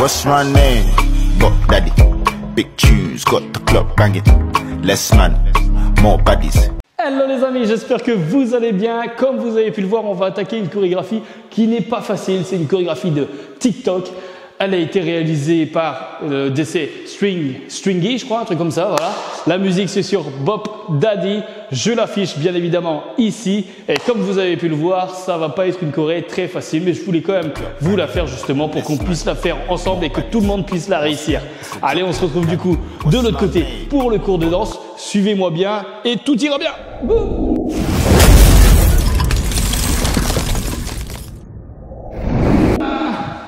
What's my name? Got daddy. Big tunes, got the club banging. Less man, more baddies. Hello les amis, j'espère que vous allez bien. Comme vous avez pu le voir, on va attaquer une chorégraphie qui n'est pas facile. C'est une chorégraphie de TikTok. Elle a été réalisée par DC Stringy, je crois, un truc comme ça, voilà. La musique, c'est sur Bop Daddy. Je l'affiche bien évidemment ici. Et comme vous avez pu le voir, ça va pas être une choré très facile, mais je voulais quand même vous la faire justement pour qu'on puisse la faire ensemble et que tout le monde puisse la réussir. Allez, on se retrouve du coup de l'autre côté pour le cours de danse. Suivez-moi bien et tout ira bien. Boum.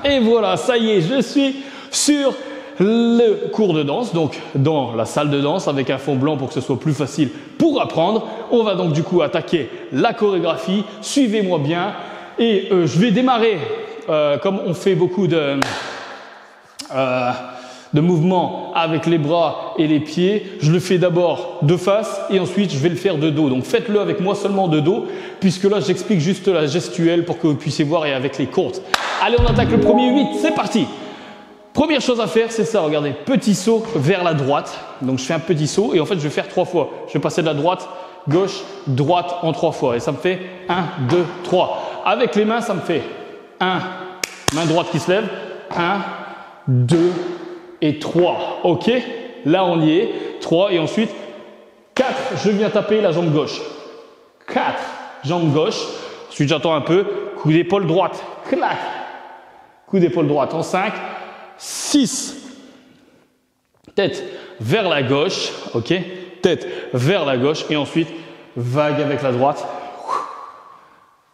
Et voilà, ça y est, je suis sur le cours de danse, donc dans la salle de danse avec un fond blanc pour que ce soit plus facile pour apprendre. On va donc du coup attaquer la chorégraphie. Suivez-moi bien et je vais démarrer comme on fait beaucoup de mouvements avec les bras et les pieds. Je le fais d'abord de face et ensuite je vais le faire de dos. Donc faites-le avec moi seulement de dos, puisque là j'explique juste la gestuelle pour que vous puissiez voir et avec les comptes. Allez, on attaque le premier 8, c'est parti. Première chose à faire, c'est ça, regardez, petit saut vers la droite. Donc je fais un petit saut et en fait je vais faire 3 fois. Je vais passer de la droite, gauche, droite en 3 fois. Et ça me fait 1, 2, 3. Avec les mains, ça me fait 1, main droite qui se lève, 1, 2 et 3. Ok, là on y est. 3 et ensuite 4, je viens taper la jambe gauche. 4, jambe gauche. Ensuite j'attends un peu, coup d'épaule droite, clac. Coup d'épaule droite en 5, 6, tête vers la gauche, ok, tête vers la gauche et ensuite vague avec la droite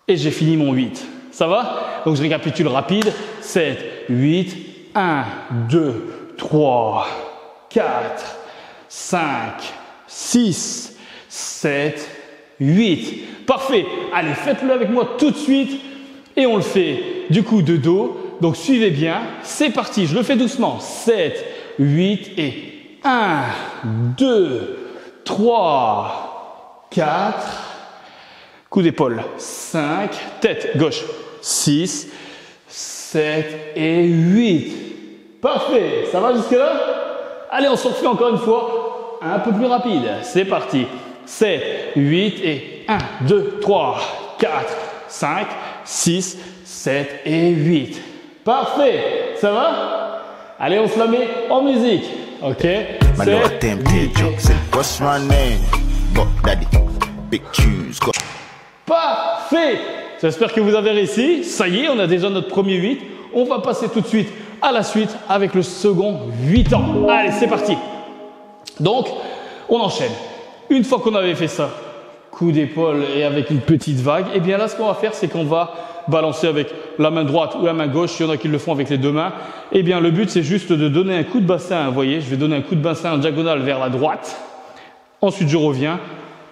et j'ai fini mon 8. Ça va? Donc je récapitule rapide, 7, 8, 1, 2, 3, 4, 5, 6, 7, 8. Parfait. Allez, faites-le avec moi tout de suite et on le fait du coup de dos. Donc suivez bien, c'est parti, je le fais doucement. 7, 8 et 1, 2, 3, 4, coup d'épaule, 5, tête gauche, 6, 7 et 8. Parfait, ça va jusque là? Allez, on s'en refait encore une fois, un peu plus rapide. C'est parti, 7, 8 et 1, 2, 3, 4, 5, 6, 7 et 8. Parfait, ça va? Allez, on se la met en musique, ok? Parfait! J'espère que vous avez réussi. Ça y est, on a déjà notre premier 8. On va passer tout de suite à la suite avec le second 8 ans. Allez, c'est parti. Donc, on enchaîne. Une fois qu'on avait fait ça, coup d'épaule et avec une petite vague, et bien là, ce qu'on va faire, c'est qu'on va balancer avec la main droite ou la main gauche, il y en a qui le font avec les deux mains. Eh bien, le but, c'est juste de donner un coup de bassin. Vous voyez, je vais donner un coup de bassin en diagonale vers la droite. Ensuite, je reviens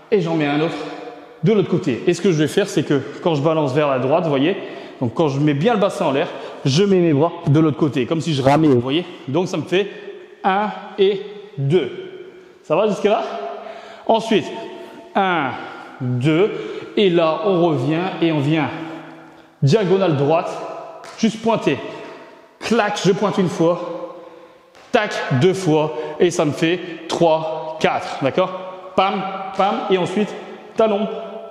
et j'en mets un autre de l'autre côté. Et ce que je vais faire, c'est que quand je balance vers la droite, vous voyez, donc quand je mets bien le bassin en l'air, je mets mes bras de l'autre côté, comme si je ramais, vous voyez. Donc, ça me fait 1 et 2. Ça va jusque là? Ensuite, 1, 2, et là, on revient et on vient diagonale droite, juste pointer. Clac, je pointe une fois. Tac, 2 fois. Et ça me fait 3, 4. D'accord? Pam, pam. Et ensuite, talon,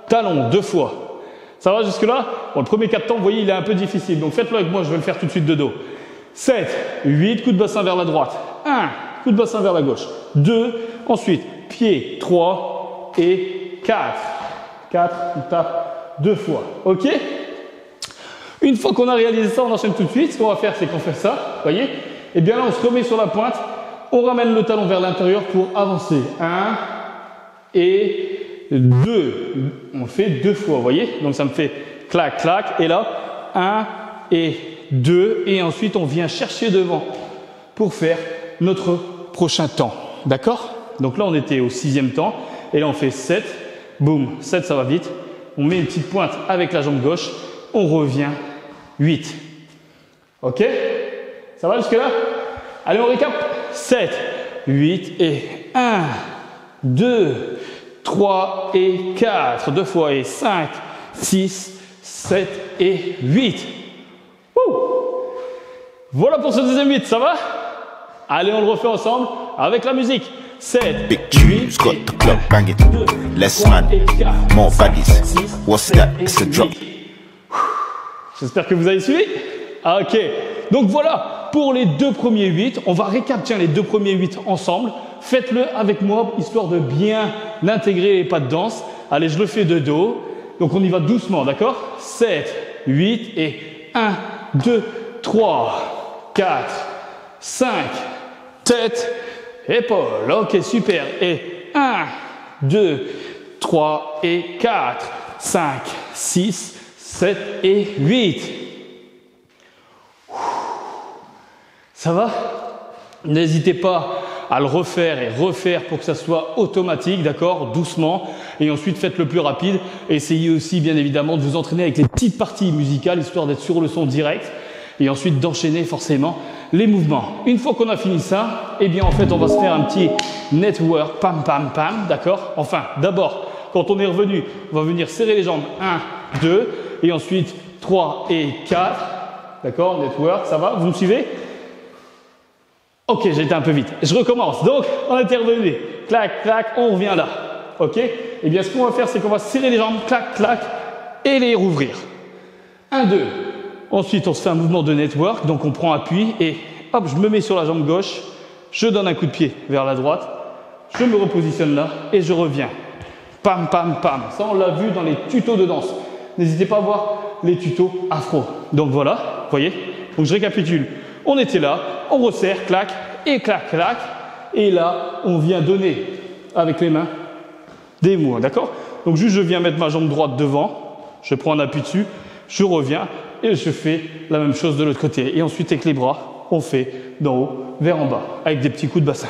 talon, 2 fois. Ça va jusque là? Bon, le premier 4 temps, vous voyez, il est un peu difficile. Donc faites-le avec moi, je vais le faire tout de suite de dos. 7, 8, coup de bassin vers la droite. 1, coup de bassin vers la gauche. 2, ensuite, pied, 3 et 4. 4, on tape 2 fois. Ok? Une fois qu'on a réalisé ça, on enchaîne tout de suite. Ce qu'on va faire, c'est qu'on fait ça, vous voyez? Et bien là, on se remet sur la pointe. On ramène le talon vers l'intérieur pour avancer. 1 et 2. On fait 2 fois, vous voyez? Donc ça me fait clac, clac. Et là, 1 et 2. Et ensuite, on vient chercher devant pour faire notre prochain temps. D'accord? Donc là, on était au 6e temps. Et là, on fait 7. Boum, 7, ça va vite. On met une petite pointe avec la jambe gauche. On revient 8. Ok? Ça va jusque là? Allez, on récap. 7, 8 et 1, 2, 3 et 4. 2 fois et 5, 6, 7 et 8. Wouh! Voilà pour ce deuxième 8, ça va? Allez, on le refait ensemble avec la musique. 7, Big tunes got the club banging. Less man, more baddies. What's that? It's a drop. J'espère que vous avez suivi. Ok, donc voilà pour les deux premiers 8. On va récapituler les deux premiers 8 ensemble. Faites-le avec moi, histoire de bien intégrer les pas de danse. Allez, je le fais de dos. Donc on y va doucement, d'accord? 7, 8 et 1, 2, 3, 4, 5, tête, épaule. Ok, super. Et 1, 2, 3 et 4, 5, 6, 7 et 8. Ça va? N'hésitez pas à le refaire et refaire pour que ça soit automatique, d'accord? Doucement. Et ensuite, faites le plus rapide. Essayez aussi, bien évidemment, de vous entraîner avec les petites parties musicales, histoire d'être sur le son direct. Et ensuite, d'enchaîner forcément les mouvements. Une fois qu'on a fini ça, eh bien, en fait, on va se faire un petit network, pam, pam, pam, d'accord? Enfin, d'abord, quand on est revenu, on va venir serrer les jambes. 1, 2, et ensuite 3 et 4. D'accord? Network, ça va? Vous me suivez? Ok, j'ai été un peu vite. Je recommence. Donc, on était revenu. Clac, clac, on revient là. Ok? Eh bien, ce qu'on va faire, c'est qu'on va serrer les jambes, clac, clac, et les rouvrir. 1, 2. Ensuite, on se fait un mouvement de network. Donc, on prend appui et hop, je me mets sur la jambe gauche. Je donne un coup de pied vers la droite. Je me repositionne là et je reviens. Pam, pam, pam. Ça, on l'a vu dans les tutos de danse. N'hésitez pas à voir les tutos afro. Donc, voilà, vous voyez? Donc, je récapitule. On était là, on resserre, clac, et clac, clac. Et là, on vient donner avec les mains des mouvements, d'accord? Donc, juste, je viens mettre ma jambe droite devant. Je prends un appui dessus. Je reviens et je fais la même chose de l'autre côté. Et ensuite, avec les bras, on fait d'en haut vers en bas, avec des petits coups de bassin.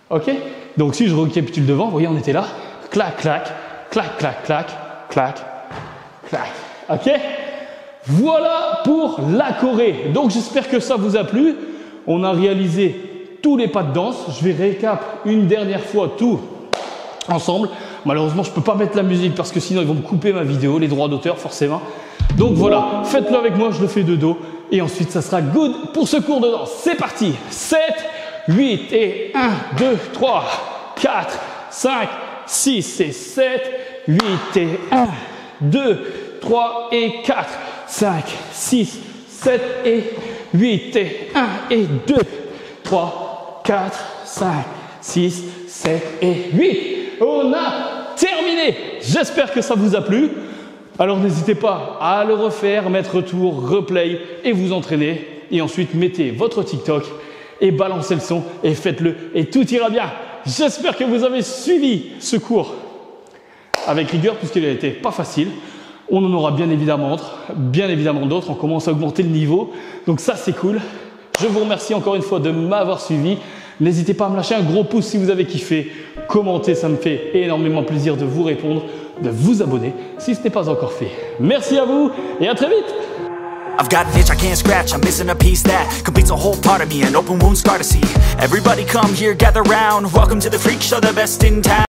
Ok? Donc, si je récapitule devant, vous voyez, on était là. Clac, clac, clac, clac, clac, clac, clac. Ok? Voilà pour la choré. Donc, j'espère que ça vous a plu. On a réalisé tous les pas de danse. Je vais récap une dernière fois tout ensemble. Malheureusement, je ne peux pas mettre la musique parce que sinon, ils vont me couper ma vidéo, les droits d'auteur, forcément. Donc, voilà. Faites-le avec moi. Je le fais de dos. Et ensuite, ça sera good pour ce cours de danse. C'est parti. 7, 8 et 1, 2, 3, 4, 5, 6 et 7, 8 et 1, 2, 3 et 4, 5, 6, 7 et 8 et 1 et 2, 3, 4, 5, 6, 7 et 8. On a terminé. J'espère que ça vous a plu. Alors n'hésitez pas à le refaire, mettre retour, replay et vous entraîner. Et ensuite mettez votre TikTok et balancez le son et faites-le et tout ira bien. J'espère que vous avez suivi ce cours avec rigueur puisqu'il a été pas facile. On en aura bien évidemment d'autres. On commence à augmenter le niveau. Donc ça, c'est cool. Je vous remercie encore une fois de m'avoir suivi. N'hésitez pas à me lâcher un gros pouce si vous avez kiffé. Commentez, ça me fait énormément plaisir de vous répondre, de vous abonner si ce n'est pas encore fait. Merci à vous et à très vite. I've got an itch I can't scratch, I'm missing a piece that completes a whole part of me, an open wound scar to see. Everybody come here, gather round, welcome to the freak show, the best in town.